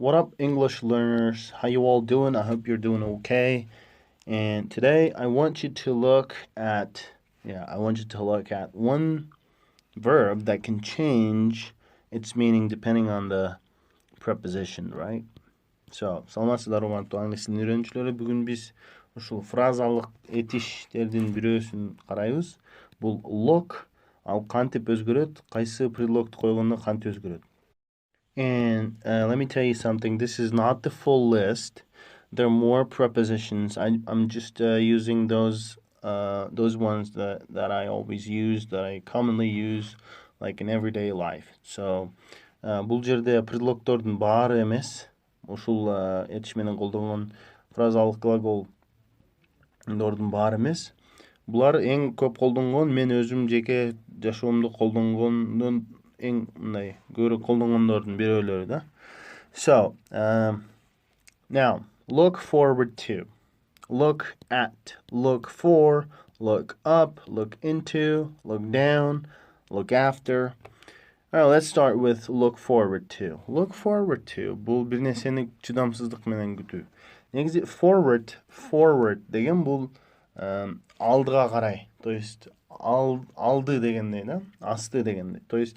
What up, English learners? How you all doing? I hope you're doing okay. And today I want you to look at one verb that can change its meaning depending on the preposition, right? So, саламатсыздар урматтуу англис тилин үйрөнүүчүлөрү. Бүгүн биз ушул фразалык этиштердин бирөөсүн карайбыз. Бул look, ал кантип өзгөрөт, кайсы предлогду койгондо кантип өзгөрөт. And let me tell you something. This is not the full list. There are more prepositions. I'm just using those ones that I always use, that I commonly use, like in everyday life. So, бул жерде предлогдордун баары эмес. Ушул этиш менен колдонгон фразалык глаголдордун баары эмес. Булар эң көп колдонгон, мен өзүм жеке жашоомдо колдонгондон эң мындай көбүрөөк колдонгондордун бирөөлөрү да. So, now, look forward to, look at, look for, look up, look into, look down, look after. All right, let's start with look forward to. Look forward to, бул бир нерсени чыдамсыздык менен күтүү. Негизи forward деген бул алдыга карай, то есть алды дегендей да, асты дегендей. То есть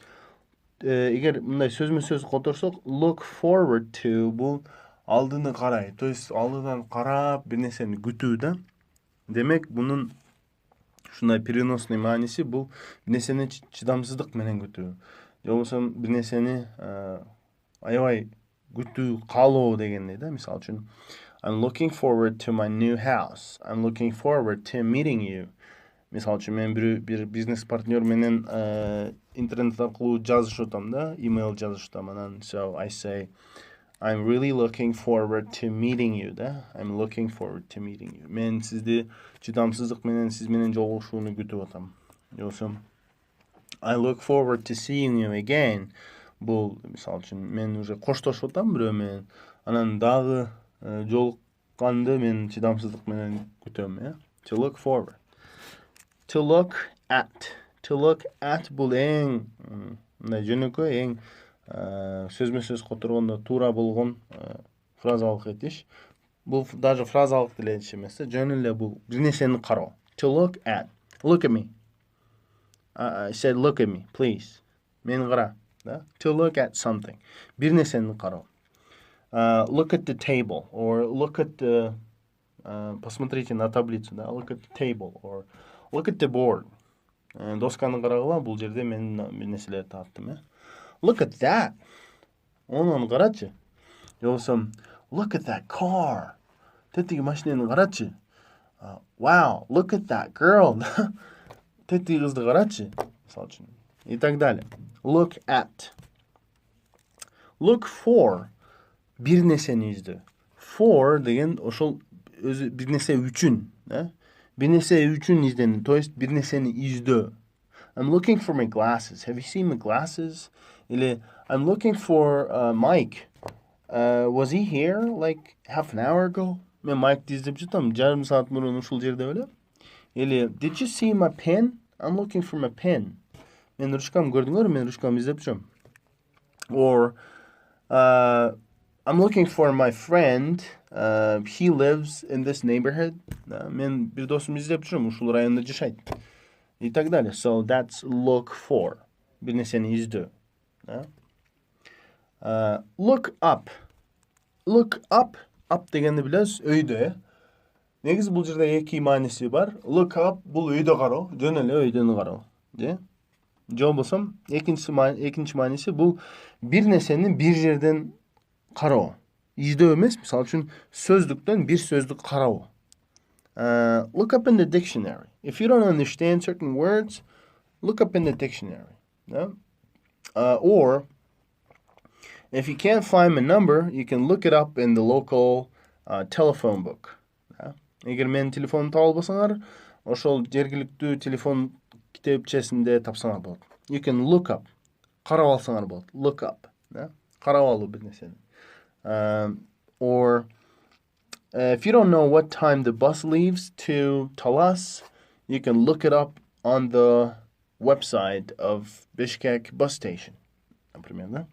эгер мындай сөзмө-сөз которсок, look forward to бул алдыны карай, то есть алдыдан карап бир нерсени күтүү да. Демек, бунун ушундай переносный мааниси бул бир нерсени чыдамсыздык менен күтүү. Же болбосо бир нерсени аябай күтүү, каалоо дегендей да. Мисалы үчүн, I'm looking forward to my new house. I'm looking forward to meeting you. Мисалы үчүн, мен бир бизнес партнер менен интернет аркылуу жазышып атам да, имейл жазышып атам анан. So I say, I'm really looking forward to meeting you да. I'm looking forward to meeting you. Мен сизди чыдамсыздык менен сиз менен жолугушууну күтүп атам. Же болбосо, I look forward to seeing you again. Бул мисалы үчүн, мен уже коштошуп атам бирөө менен, анан дагы жолукканды мен чыдамсыздык менен күтөм, yeah? To look forward. To look at. To look at бул эң мындай жөнөкөй, эң сөзмө-сөз которгондо туура болгон фразалык этиш. Бул даже фразалык деле этиш эмес, жөн эле бул бир нерсени кароо. To look at. Look at me. I said look at me, please. Мени кара, да? To look at something. Бир нерсени кароо. Look at the table, or look at the посмотрите на таблицу, да? Look at the table, or look at the board. Досканы карагыла, бул жерде мен бир нерселерди таптым, э? Look at that. Onu карачы. Же болбосо, look at that car. Тетиги машинени карачы. Wow, look at that girl. Тетиги кызды карачы. Мисалы үчүн. И так далее. Look at. Look for. Бир нерсени издөө. For деген ошол өзү бир нерсе үчүн, да? Бир нерсе үчүн изденүү, то есть бир нерсени издөө. I'm looking for my glasses. Have you seen my glasses? Или I'm looking for Mike. Was he here like half an hour ago? Мен Майкты издеп жатам, жарым саат мурун ушул жерде беле. Или did you see my pen? I'm looking for my pen. Мен ручкамды көрдүңөрбү? Мен ручкамды издеп жүрөм. Or I'm looking for my friend. He lives in this neighborhood. Мен бир досумду издеп жүрөм, ушул райондо жашайт. И так далее. So that's look for. Бир нерсени издөө. Look up. Look up. Up дегенди билесиз, өйдө. Негизи бул жерде эки мааниси бар. Look up бул өйдө кароо, жөн эле өйдөнү кароо. Же болбосо экинчи мааниси бул бир нерсени бир жерден кароо. Издөө эмес, мисалы үчүн сөздүктөн бир сөздүк кароо. Look up in the dictionary. If you don't understand certain words, look up in the dictionary. Yeah? Or if you can't find a number, you can look it up in the local telephone book. Эгер менин телефонумду таап албасаңар, ошол жергиликтүү телефон китепчесинде тапсаңар болот. You can look up. Карап алсаңар болот. Look up. Карап алуу бир нерсени. Or if you don't know what time the bus leaves to Talas, you can look it up on the website of Bishkek bus station. например, да.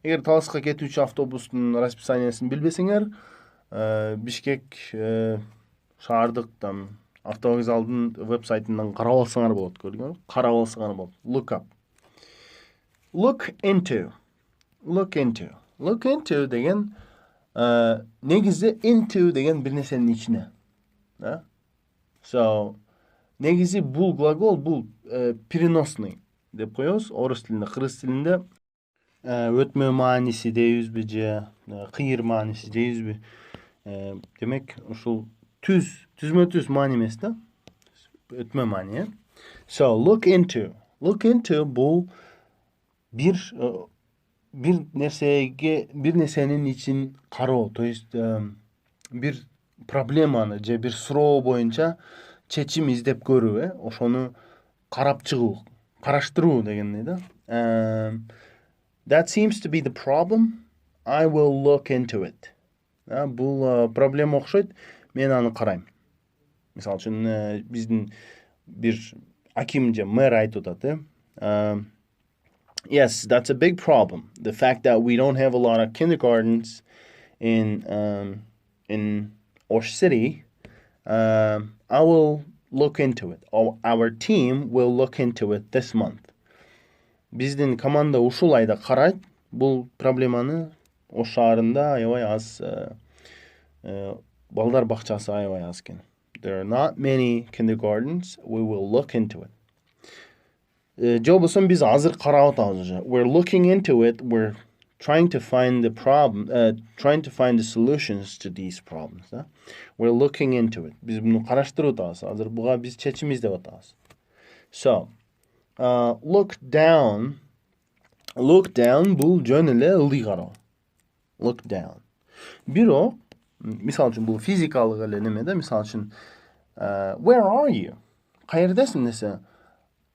Эгер Таласка кетүүчү автобустун расписаниясын билбесеңер, Бишкек шаардык там автовокзалдын веб-сайтынан карап алсаңар болот, көрдүңөрбү? Карап алсаңар болот. Look up. Look into. Look into. Look into деген негизи into деген бир нерсенин ичине. Да? So, негизи бул глагол бул переносный деп коебуз. Орус тилинде, кыргыз тилинде өтмө мааниси дейбизби же кыйыр мааниси дейбизби? Демек, ушул түзмө-түз маани эмес да? Өтмө маани, So, look into. Look into бул бир нерсенин ичин кароо, то есть бир проблеманы же бир суроо боюнча чечим издеп көрүү, ошону карап чыгуу, караштыруу дегендей да. That seems to be the problem. I will look into it. Бул проблема окшойт, мен аны карайм. Мисалы үчүн биздин бир аким же мэр айтып атат, Yes, that's a big problem. The fact that we don't have a lot of kindergartens in our city, I will look into it. Our team will look into it this month. Биздин команда ушул айда карайт, бул проблеманы ош шаарында аябай аз балдар бакчасы аябай аз экен. There are not many kindergartens. We will look into it. Жобосун биз азыр карап атабыз уже. We're looking into it. We're trying to find the problem, trying to find the solutions to these problems. We're looking into it. Биз муну караштырып атабыз. Азыр буга биз чечим издеп атабыз. So, look down. Look down бул жөн эле ылдый кароо. Look down. Бирок, мисалы үчүн бул физикалык эле неме да, мисалы үчүн where are you? Каердесиң десе,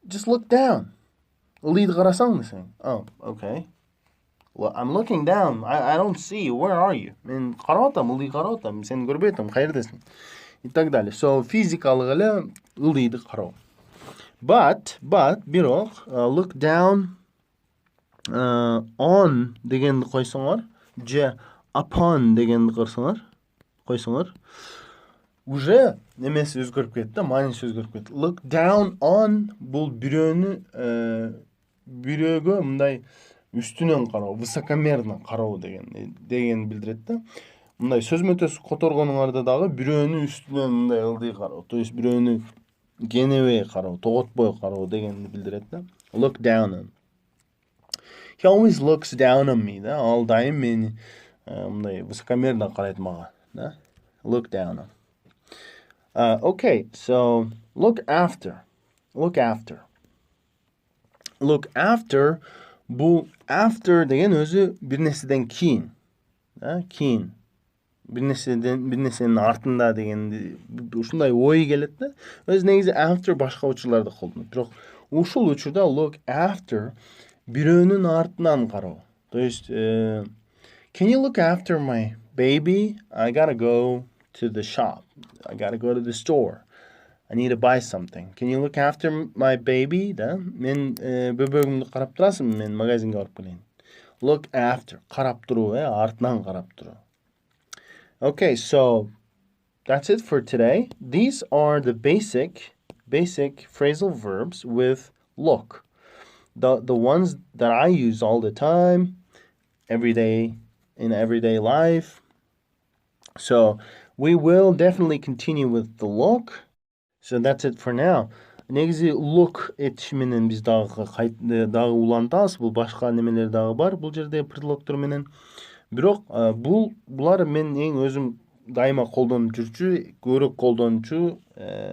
just look down. Ылдыйды карасаң десең. Oh, okay. Well, I'm looking down. I don't see you. Where are you? Мен карап атам, ылдый карап атам. Сени көрбөй атам. Каердесиң? И так далее. So, физикалык эле ылдыйды кароо. But, бирок, look down on дегенди койсоңор, же upon дегенди койсоңор, уже немеси өзгөрүп кетти да, мааниси өзгөрүп кетти. Look down on бул бирөөгө мындай үстүнөн кароо, высокомерно кароо деген билдирет да. Мындай сөзмө-сөз которгонуңарда дагы бирөөнү үстүнөн мындай ылдый кароо, то есть бирөөнү кенебей кароо, тоготпой кароо дегенди билдирет да. Look down on. He always looks down on me, да. Ал дайым мени мындай высокомерно карайт мага, да. Look down on. Okay, so look after. Look after. Look after бул after деген өзү бир нерседен кийин, да, кийин. Бир нерсенин артында дегенди ушундай ой келет да. Өз негизи after башка учурларда колдонулат. Бирок ушул учурда look after бирөөнүн артынан кароо. То есть can you look after my baby? I gotta go to the shop. I gotta go to the store. I need to buy something. Can you look after my baby? Да? Мен бөбөгүмдү карап турасың, мен магазинге барып келейин. Look after. Карап туруу, артынан карап туруу. Okay, so that's it for today. These are the basic phrasal verbs with look. The ones that I use all the time, every day, in everyday life. So we will definitely continue with the look. So that's it for now. Негизи look этиши менен биз дагы улантабыз. Бул башка немелер дагы бар бул жерде предлогтор менен. Бирок булар мен эң өзүм дайыма колдонуп жүрчү, көбүрөөк колдончу